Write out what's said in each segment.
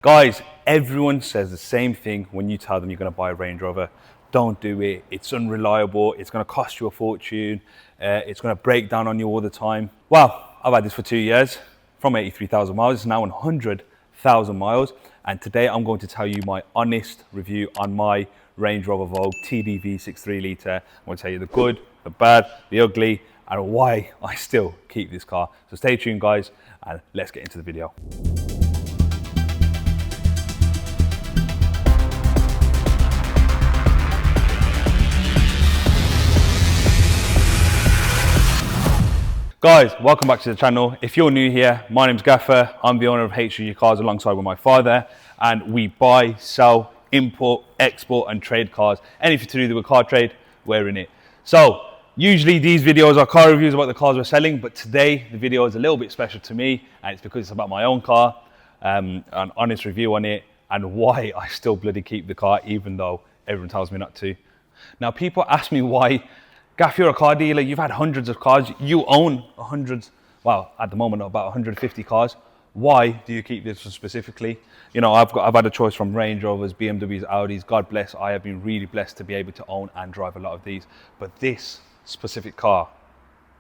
Guys, everyone says the same thing when you tell them you're going to buy a Range Rover. Don't do it. It's unreliable. It's going to cost you a fortune. It's going to break down on you all the time. Well, I've had this for 2 years, from 83,000 miles. It's now 100,000 miles. And today I'm going to tell you my honest review on my Range Rover Vogue TDV 6.3 litre. I'm going to tell you the good, the bad, the ugly, and why I still keep this car. So stay tuned, guys, and let's get into the video. Guys, welcome back to the channel. If you're new here, my name's Gaffer. I'm the owner of HDG Cars alongside with my father, and we buy, sell, import, export and trade cars. Anything to do with car trade, we're in it. So usually these videos are car reviews about the cars we're selling, but today the video is a little bit special to me, and it's because it's about my own car, an honest review on it, and why I still bloody keep the car even though everyone tells me not to. Now people ask me why, Gaff, you're a car dealer, you've had hundreds of cars, you own hundreds, well, at the moment, about 150 cars. Why do you keep this one specifically? You know, I've had a choice from Range Rovers, BMWs, Audis. God bless, I have been really blessed to be able to own and drive a lot of these. But this specific car,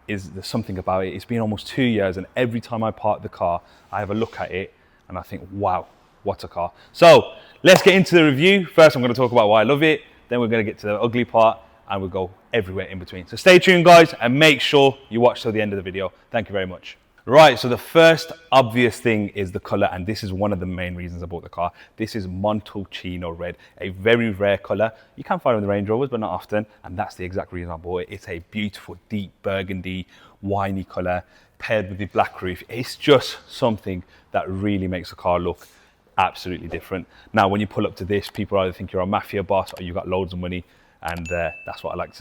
there's something about it. It's been almost 2 years, and every time I park the car, I have a look at it and I think, wow, what a car. So let's get into the review. First, I'm going to talk about why I love it. Then we're going to get to the ugly part, and we'll go everywhere in between. So stay tuned, guys, and make sure you watch till the end of the video. Thank you very much. Right, so the first obvious thing is the color, and this is one of the main reasons I bought the car. This is Montalcino red, a very rare color. You can find it in the Range Rovers, but not often, and that's the exact reason I bought it. It's a beautiful, deep burgundy, winey color paired with the black roof. It's just something that really makes the car look absolutely different. Now, when you pull up to this, people either think you're a mafia boss or you've got loads of money. And that's what I like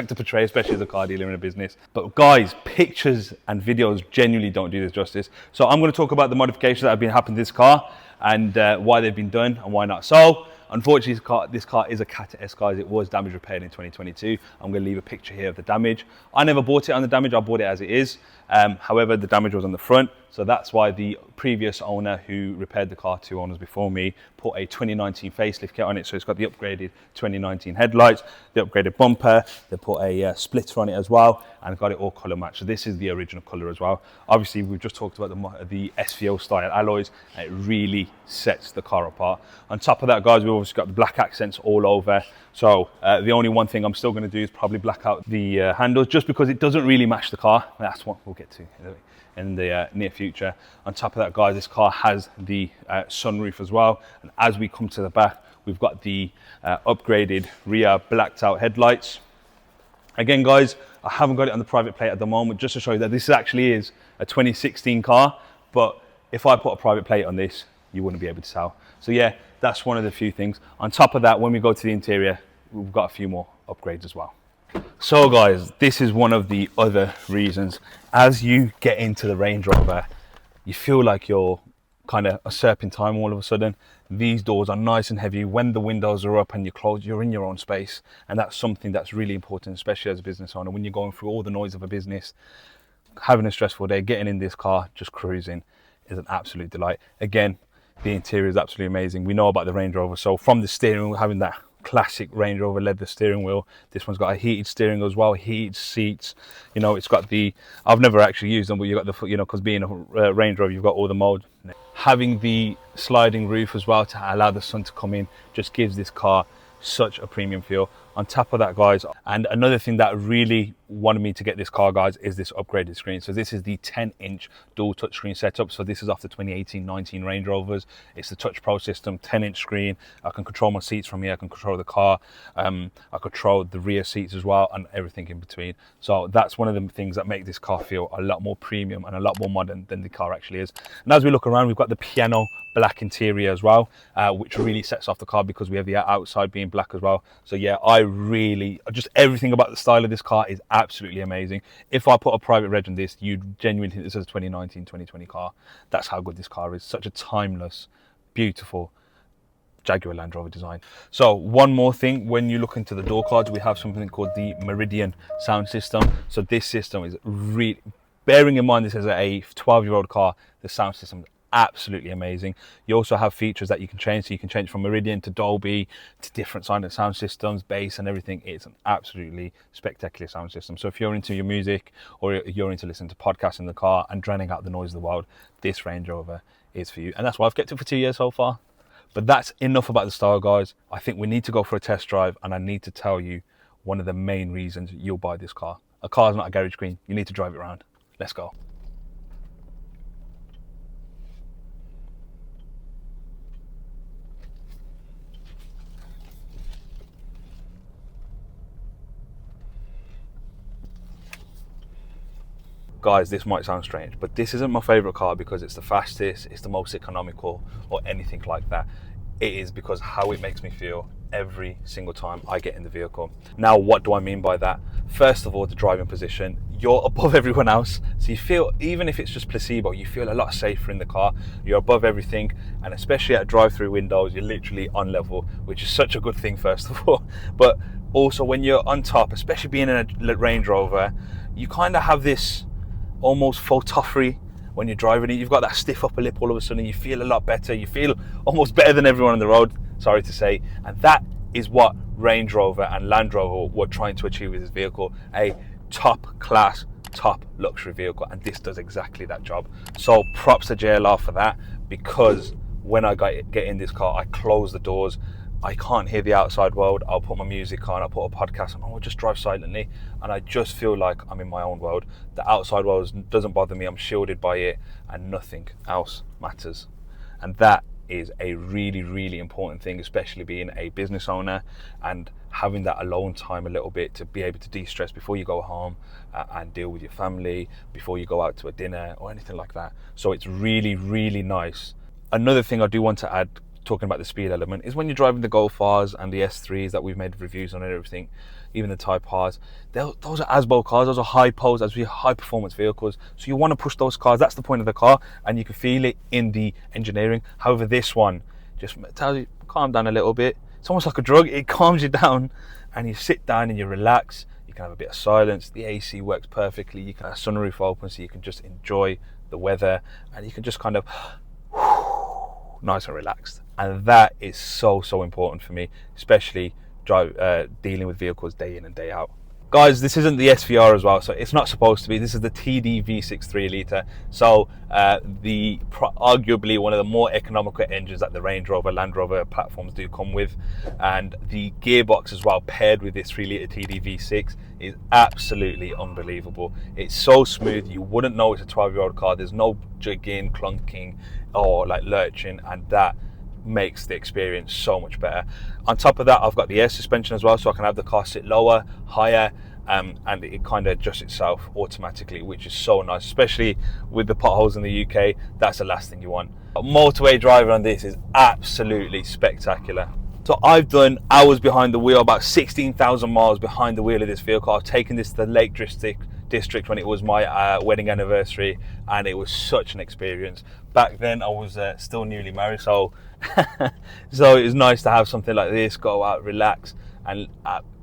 to portray, especially as a car dealer in a business. But guys, pictures and videos genuinely don't do this justice. So I'm going to talk about the modifications that have been happening to this car and why they've been done and why not. So unfortunately, this car is a Cat S, guys. It was damage repaired in 2022. I'm going to leave a picture here of the damage. I never bought it on the damage. I bought it as it is. However, the damage was on the front. So that's why the previous owner who repaired the car, 2 owners before me, put a 2019 facelift kit on it. So it's got the upgraded 2019 headlights, the upgraded bumper. They put a splitter on it as well, and got it all color matched. So this is the original color as well. Obviously, we've just talked about the SVO style alloys, and it really sets the car apart. On top of that, guys, we've obviously got the black accents all over. So the only one thing I'm still going to do is probably black out the handles, just because it doesn't really match the car. That's what we'll get to in the near future. On top of that, guys, this car has the sunroof as well. And as we come to the back, we've got the upgraded rear blacked out headlights. Again, guys, I haven't got it on the private plate at the moment, just to show you that this actually is a 2016 car. But if I put a private plate on this, you wouldn't be able to tell. So yeah, that's one of the few things. On top of that, when we go to the interior, we've got a few more upgrades as well. So guys, this is one of the other reasons. As you get into the Range Rover, you feel like you're kind of a serpentine all of a sudden. These doors are nice and heavy. When the windows are up and you close, you're in your own space. And that's something that's really important, especially as a business owner. When you're going through all the noise of a business, having a stressful day, getting in this car, just cruising is an absolute delight. Again, the interior is absolutely amazing. We know about the Range Rover. So from the steering wheel, having that classic Range Rover leather steering wheel, this one's got a heated steering as well, heated seats. You know, it's got the, I've never actually used them, but you've got the, you know, because being a Range Rover, you've got all the mode. Having the sliding roof as well to allow the sun to come in just gives this car such a premium feel. On top of that, guys, and another thing that really wanted me to get this car, guys, is this upgraded screen. So this is the 10-inch dual touchscreen setup. So this is off the 2018-19 Range Rovers. It's the Touch Pro system, 10-inch screen. I can control my seats from here. I can control the car. I control the rear seats as well, and everything in between. So that's one of the things that make this car feel a lot more premium and a lot more modern than the car actually is. And as we look around, we've got the piano black interior as well, which really sets off the car because we have the outside being black as well. So yeah, I really, just everything about the style of this car is absolutely amazing. If I put a private reg on this, you'd genuinely think this is a 2019, 2020 car. That's how good this car is. Such a timeless, beautiful Jaguar Land Rover design. So one more thing, when you look into the door cards, we have something called the Meridian sound system. So this system is really, bearing in mind this is a 12-year-old car, the sound system is absolutely amazing. You also have features that you can change, so you can change from Meridian to Dolby to different sound systems, bass and everything. It's an absolutely spectacular sound system. So if you're into your music or you're into listening to podcasts in the car and drowning out the noise of the world, this Range Rover is for you. And that's why I've kept it for 2 years so far. But that's enough about the style, guys. I think we need to go for a test drive, and I need to tell you one of the main reasons you'll buy this car. A car is not a garage queen. You need to drive it around. Let's go. Guys, this might sound strange, but this isn't my favorite car because it's the fastest, it's the most economical, or anything like that. It is because how it makes me feel every single time I get in the vehicle. Now, what do I mean by that? First of all, the driving position. You're above everyone else, so you feel, even if it's just placebo, you feel a lot safer in the car. You're above everything, and especially at drive-through windows, you're literally on level, which is such a good thing, first of all. But also when you're on top, especially being in a Range Rover, you kind of have this almost photophony when you're driving it. You've got that stiff upper lip all of a sudden. You feel a lot better. You feel almost better than everyone on the road, sorry to say. And that is what Range Rover and Land Rover were trying to achieve with this vehicle, a top class, top luxury vehicle, and this does exactly that job. So props to JLR for that, because when I get in this car, I close the doors. I can't hear the outside world. I'll put my music on, I'll put a podcast on, I'll just drive silently, and I just feel like I'm in my own world. The outside world doesn't bother me, I'm shielded by it, and nothing else matters. And that is a really, really important thing, especially being a business owner and having that alone time a little bit to be able to de-stress before you go home and deal with your family, before you go out to a dinner or anything like that. So it's really, really nice. Another thing I do want to add, talking about the speed element, is when you're driving the Golf Rs and the S3s that we've made reviews on and everything, even the Type Rs, those are ASBO cars, those are high pose, as we high performance vehicles, so you want to push those cars. That's the point of the car, and you can feel it in the engineering. However, this one just tells you, calm down a little bit. It's almost like a drug. It calms you down and you sit down and you relax. You can have a bit of silence. The AC works perfectly. You can have a sunroof open so you can just enjoy the weather, and you can just kind of nice and relaxed. And that is so important for me, especially dealing with vehicles day in and day out. Guys, this isn't the SVR as well, so it's not supposed to be. This is the TD V6 3 litre, so arguably one of the more economical engines that the Range Rover, Land Rover platforms do come with. And the gearbox as well, paired with this 3 litre TD V6, is absolutely unbelievable. It's so smooth, you wouldn't know it's a 12-year-old car. There's no jigging, clunking, or like lurching, and that makes the experience so much better. On top of that, I've got the air suspension as well, so I can have the car sit lower, higher, and it kind of adjusts itself automatically, which is so nice, especially with the potholes in the UK. That's the last thing you want. A motorway driver on this is absolutely spectacular. So I've done hours behind the wheel, about 16,000 miles behind the wheel of this vehicle. I've taken this to the Lake District when it was my wedding anniversary, and it was such an experience. Back then I was still newly married, so so it was nice to have something like this, go out, relax, and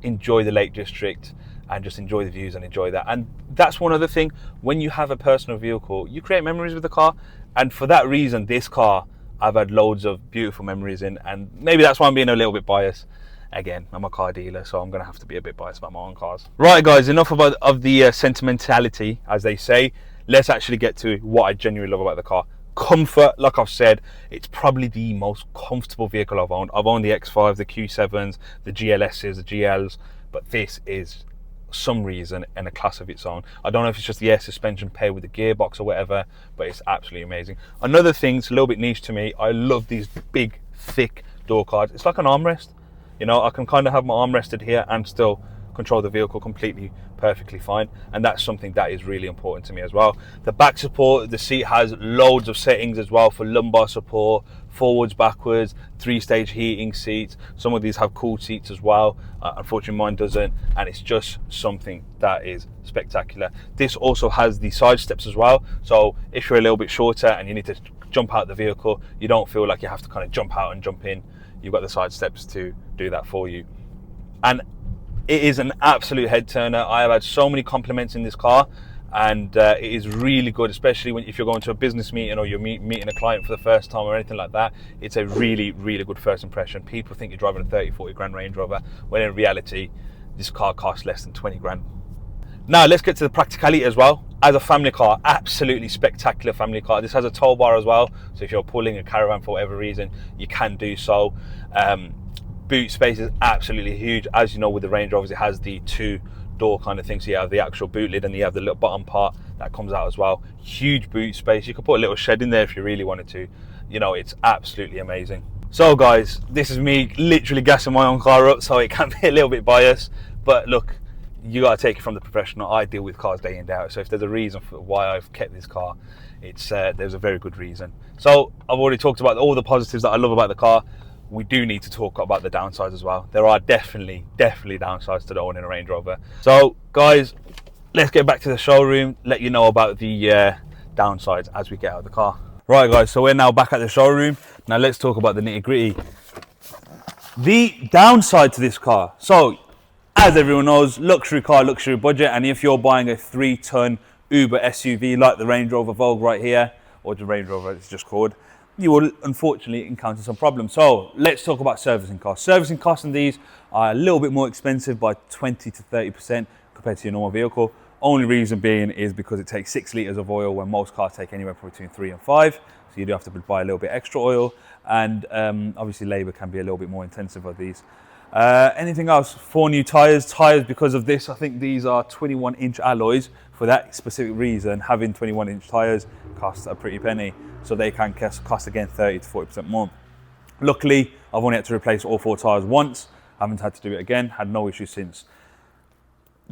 enjoy the Lake District, and just enjoy the views and enjoy that. And that's one other thing, when you have a personal vehicle, you create memories with the car, and for that reason, this car I've had loads of beautiful memories in, and maybe that's why I'm being a little bit biased. Again, I'm a car dealer, so I'm going to have to be a bit biased about my own cars. Right, guys, enough of the sentimentality, as they say. Let's actually get to what I genuinely love about the car. Comfort, like I've said, it's probably the most comfortable vehicle I've owned. I've owned the X5, the Q7s, the GLSs, the GLs, but this is some reason in a class of its own. I don't know if it's just the air suspension paired with the gearbox or whatever, but it's absolutely amazing. Another thing, it's a little bit niche to me, I love these big, thick door cards. It's like an armrest. You know, I can kind of have my arm rested here and still control the vehicle completely, perfectly fine. And that's something that is really important to me as well. The back support, the seat has loads of settings as well for lumbar support, forwards, backwards, 3-stage heating seats. Some of these have cooled seats as well. Unfortunately, mine doesn't. And it's just something that is spectacular. This also has the side steps as well. So if you're a little bit shorter and you need to jump out the vehicle, you don't feel like you have to kind of jump out and jump in. You've got the side steps to do that for you. And it is an absolute head turner. I have had so many compliments in this car, and it is really good, especially if you're going to a business meeting or you're meeting a client for the first time or anything like that. It's a really, really good first impression. People think you're driving a 30-40 grand Range Rover, when in reality this car costs less than 20 grand. Now let's get to the practicality as well. As a family car, absolutely spectacular family car. This has a tow bar as well, so if you're pulling a caravan for whatever reason, you can do so. Boot space is absolutely huge. As you know, with the Range Rovers, it has the 2-door kind of thing, so you have the actual boot lid and you have the little bottom part that comes out as well. Huge boot space. You could put a little shed in there if you really wanted to. You know, it's absolutely amazing. So guys, this is me literally gassing my own car up, so it can be a little bit biased, but look, you got to take it from the professional. I deal with cars day in, day out, so if there's a reason for why I've kept this car, it's there's a very good reason. So I've already talked about all the positives that I love about the car. We do need to talk about the downsides as well. There are definitely downsides to owning a Range Rover. So guys, let's get back to the showroom, let you know about the downsides as we get out of the car. Right guys, so we're now back at the showroom. Now let's talk about the nitty gritty. The downside to this car. So as everyone knows, luxury car, luxury budget, and if you're buying a 3-ton Uber SUV like the Range Rover Vogue right here, or the Range Rover it's just called, you will unfortunately encounter some problems. So let's talk about servicing costs. Servicing costs on these are a little bit more expensive by 20 to 30% compared to your normal vehicle. Only reason being is because it takes 6 litres of oil when most cars take anywhere between 3 and 5. So you do have to buy a little bit extra oil, and obviously labour can be a little bit more intensive of these. Anything else? 4 new tyres. Tyres, because of this, I think these are 21-inch alloys. For that specific reason, having 21-inch tyres costs a pretty penny. So they can cost again 30 to 40% more. Luckily, I've only had to replace all 4 tyres once. Haven't had to do it again. Had no issues since.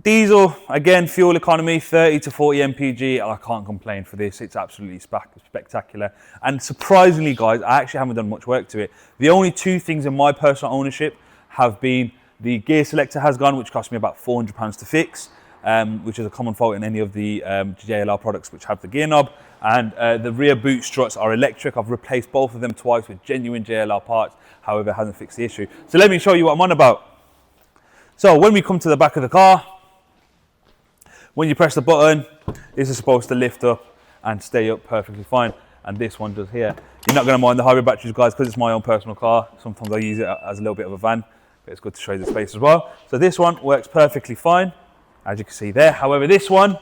Diesel, again, fuel economy, 30 to 40 mpg. I can't complain for this. It's absolutely spectacular. And surprisingly, guys, I actually haven't done much work to it. The only 2 things in my personal ownership have been the gear selector has gone, which cost me about £400 to fix, which is a common fault in any of the JLR products which have the gear knob. And the rear boot struts are electric. I've replaced both of them twice with genuine JLR parts. However, it hasn't fixed the issue. So let me show you what I'm on about. So when we come to the back of the car, when you press the button, this is supposed to lift up and stay up perfectly fine. And this one does here. You're not going to mind the hybrid batteries, guys, because it's my own personal car. Sometimes I use it as a little bit of a van, but it's good to show you the space as well. So this one works perfectly fine, as you can see there. However, this one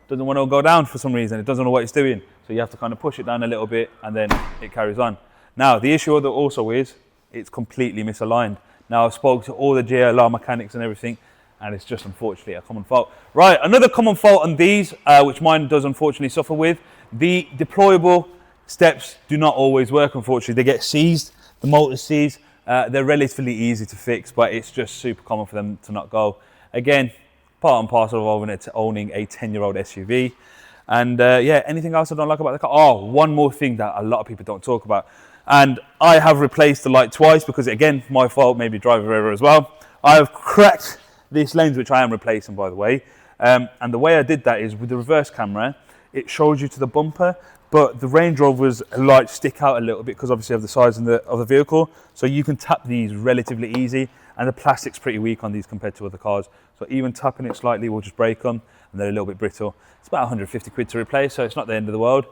doesn't want to go down for some reason. It doesn't know what it's doing. So you have to kind of push it down a little bit and then it carries on. Now, the issue also is it's completely misaligned. Now, I've spoken to all the JLR mechanics and everything, and it's just unfortunately a common fault. Right, another common fault on these, which mine does unfortunately suffer with, the deployable steps do not always work, unfortunately. They get seized, the motor seized. They're relatively easy to fix, but it's just super common for them to not go. Again, part and parcel of owning a 10-year-old SUV. And yeah, anything else I don't like about the car? Oh, one more thing that a lot of people don't talk about. And I have replaced the light twice because, again, my fault, maybe driver error as well. I have cracked this lens, which I am replacing, by the way. And the way I did that is with the reverse camera, it shows you to the bumper, but the Range Rover's lights stick out a little bit because obviously of the size of the vehicle. So you can tap these relatively easy, and the plastic's pretty weak on these compared to other cars. So even tapping it slightly will just break them, and they're a little bit brittle. It's about 150 quid to replace, so it's not the end of the world.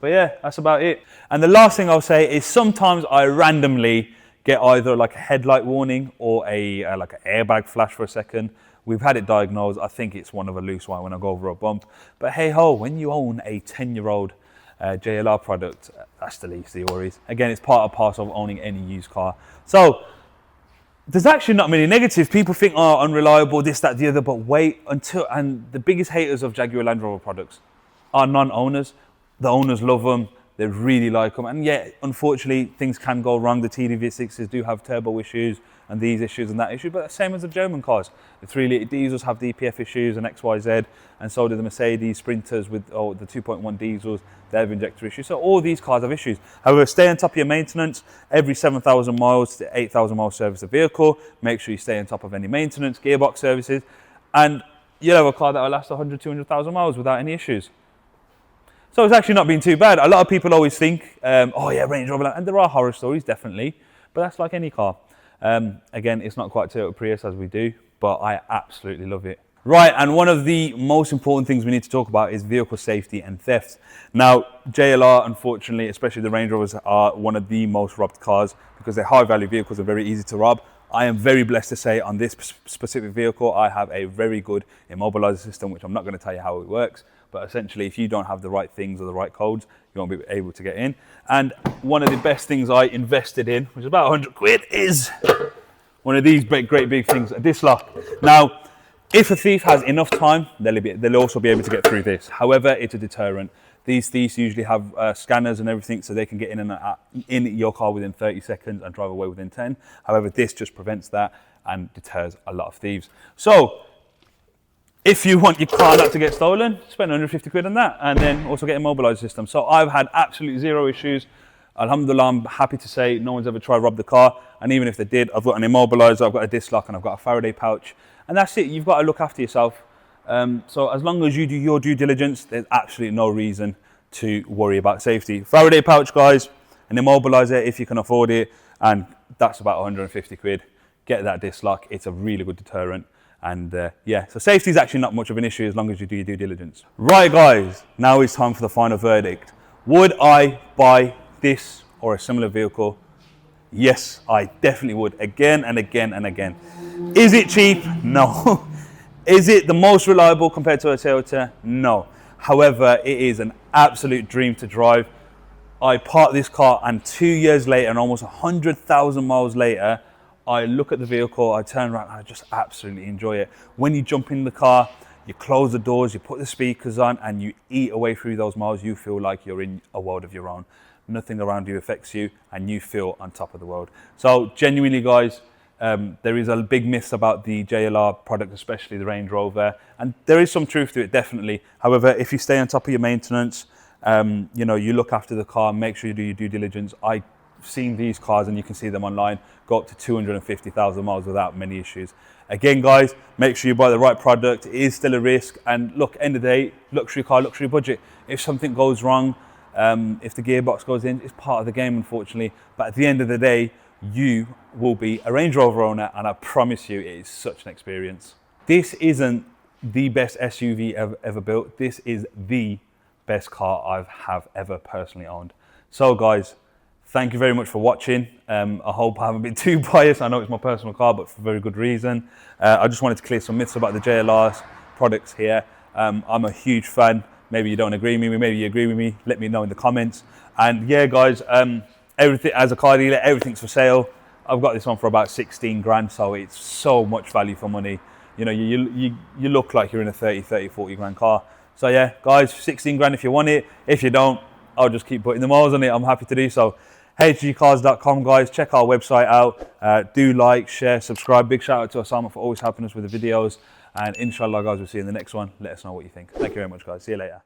But yeah, that's about it. And the last thing I'll say is sometimes I randomly get either like a headlight warning or a like an airbag flash for a second. We've had it diagnosed. I think it's one of a loose wire when I go over a bump. But hey ho, when you own a 10-year-old JLR product, that's the least of your worries. Again, it's part and parcel of owning any used car. So there's actually not many negatives. People think, oh, unreliable, this, that, the other, but wait until, and the biggest haters of Jaguar Land Rover products are non-owners. The owners love them, they really like them, and yet, unfortunately, things can go wrong. The TDV6s do have turbo issues, and these issues and that issue, but the same as the German cars. The 3-litre diesels have DPF issues and XYZ, and so do the Mercedes Sprinters with the 2.1 diesels, they have injector issues. So all these cars have issues. However, stay on top of your maintenance. Every 7,000 miles to 8,000 miles service the vehicle. Make sure you stay on top of any maintenance, gearbox services, and you'll have a car that will last 100, 200,000 miles without any issues. So it's actually not been too bad. A lot of people always think, oh yeah, Range Rover, and there are horror stories, definitely, but that's like any car. Again, it's not quite Toyota Prius as we do, but I absolutely love it. Right, and one of the most important things we need to talk about is vehicle safety and theft. Now, JLR, unfortunately, especially the Range Rovers, are one of the most robbed cars because they're high-value vehicles and very easy to rob. I am very blessed to say on this specific vehicle, I have a very good immobilizer system, which I'm not going to tell you how it works, but essentially, if you don't have the right things or the right codes, you won't be able to get in. And one of the best things I invested in, which is about 100 quid, is one of these great big things, a disc lock. Now, if a thief has enough time, they'll also be able to get through this. However, it's a deterrent. These thieves usually have scanners and everything, so they can get in your car within 30 seconds and drive away within 10. However, this just prevents that and deters a lot of thieves. So, if you want your car not to get stolen, spend 150 quid on that, and then also get a immobilizer system. So I've had absolutely zero issues. Alhamdulillah, I'm happy to say no one's ever tried to rob the car, and even if they did, I've got an immobilizer, I've got a disc lock, and I've got a Faraday pouch, and that's it. You've got to look after yourself. So as long as you do your due diligence, there's absolutely no reason to worry about safety. Faraday pouch, guys, an immobilizer if you can afford it, and that's about 150 quid. Get that disc lock. It's a really good deterrent. And yeah, so safety is actually not much of an issue as long as you do your due diligence. Right, guys, now it's time for the final verdict. Would I buy this or a similar vehicle? Yes, I definitely would, again and again and again. Is it cheap? No. Is it the most reliable compared to a Toyota? No. However, it is an absolute dream to drive. I parked this car, and 2 years later and almost 100,000 miles later, I look at the vehicle, I turn around, and I just absolutely enjoy it. When you jump in the car, you close the doors, you put the speakers on, and you eat away through those miles, you feel like you're in a world of your own. Nothing around you affects you, and you feel on top of the world. So genuinely, guys, there is a big myth about the JLR product, especially the Range Rover, and there is some truth to it, definitely. However, if you stay on top of your maintenance, you know, you look after the car, make sure you do your due diligence. I've seen these cars, and you can see them online, go up to 250,000 miles without many issues. Again, guys, make sure you buy the right product. It is still a risk, and look, end of the day, luxury car, luxury budget. If something goes wrong, if the gearbox goes in, it's part of the game, unfortunately. But at the end of the day, you will be a Range Rover owner, and I promise you, it is such an experience. This isn't the best SUV ever built. This is the best car I have ever personally owned. So, guys, thank you very much for watching. I hope I haven't been too biased. I know it's my personal car, but for very good reason. I just wanted to clear some myths about the JLR's products here. I'm a huge fan. Maybe you don't agree with me, maybe you agree with me. Let me know in the comments. And yeah, guys, everything, as a car dealer, everything's for sale. I've got this one for about 16 grand, so it's so much value for money. You know, you look like you're in a 30, 40 grand car. So yeah, guys, 16 grand if you want it. If you don't, I'll just keep putting the miles on it. I'm happy to do so. HDGcars.com, guys. Check our website out. Do like, share, subscribe. Big shout out to Osama for always helping us with the videos. And inshallah, guys, we'll see you in the next one. Let us know what you think. Thank you very much, guys. See you later.